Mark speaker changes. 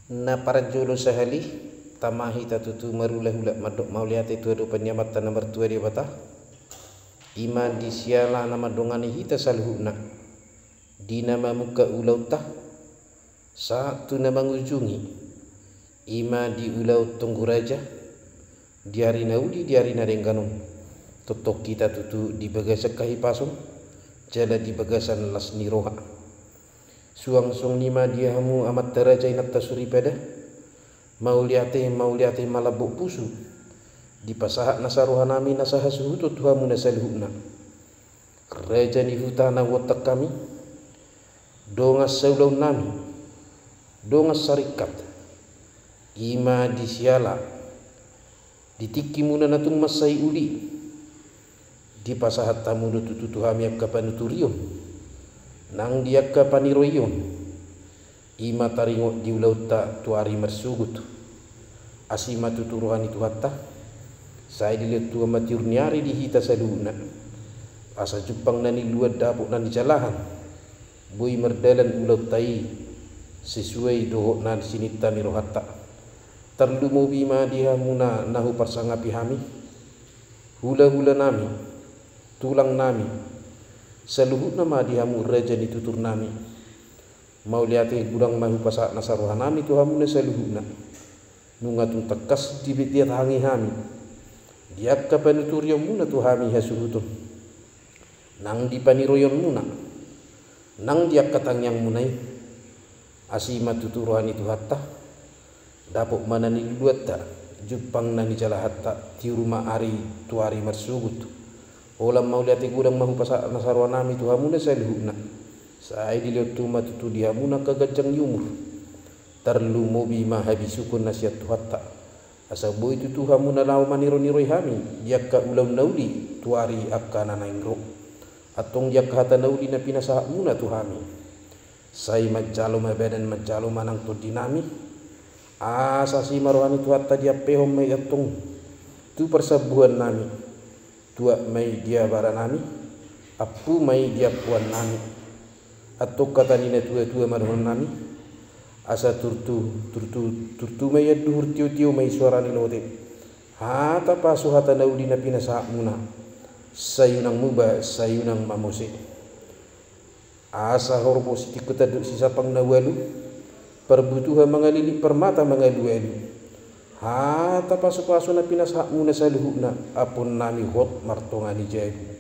Speaker 1: na parajolo sahali tamahi tatutu marulah hulak madok mauliate tu ado penyamatan nomor 2 dia bata iman di siala nama dongani hita salhuna di nama muka ulau tah satu nama ngujungi ima di ulau tunggu raja di hari naudi di hari narengganung totok kita tutu di bagasa kahipasung jala di bagasan las niroha suang song nima dia hamu amat teraja inat tasuri pada mauliate malabuk pusu di pasahat nasaruhanami nasaha suhutu tuhamu nasalhuna raja ni hutana watak kami dongas saulau nami dongas sarikat ima di siala ditikimuna natung masai uli di pasahat tamu tutu hami akka panuturion nang diakka paniroyon ima taringo di ulauta tuari marsugut asima tuturuhan itu hatta saya dilihat tua maturniari di hita saluna asa Jepang nani luar dapuk nani jalahan bui merdalan ulautai sesuai dohok nan sinita nirohatta terlumu bima dihamuna nahu parsangapi hami hula-hula nami tulang nami seluhut nama dihamu raja ditutur nami mau liate gudang mahu pasak nasaruhan nami tuhamu seluhutna nungatun tekas dibitiat hangi hami diak kapanuturion muna tuhami hasuhutun nang dipaniroyon muna nang diak katang yang munai asima tuturuhan itu hatta dapuk mana ni luata Jepang nani jala hatta di rumah ari tuari marsugut olam mau lihat gudang mahu pasak nasaruhan nami tuhamu seluhutna saya dilihat tuma tutu dihamuna kagajang yumur terlu mobi mahabisukun nasihat tuhatta asa boy itu tuhamu nalau maniro-niroi hami diakka ulau nauli tuari akka nanaingro atong diakka hata nauli na pinasahak muna tuhami say majalo mabadan majalo manang to dinami asa si marohani tuhatta dia pehom may atong tu persabuhan nami tua may dia baranami apu may dia puan nami atau kata nina tua marohon nami asa turtu may duhur tiu may suara ni lote hata pasu hata naudi na pinasa muna sayunang muba sayunang mamose asa horbo sitikuta sisa pang nawalu perbutuhan mengalili permata mengalu-alu hata pasu na pinasa muna saluhuna apun nami hot martongani jadu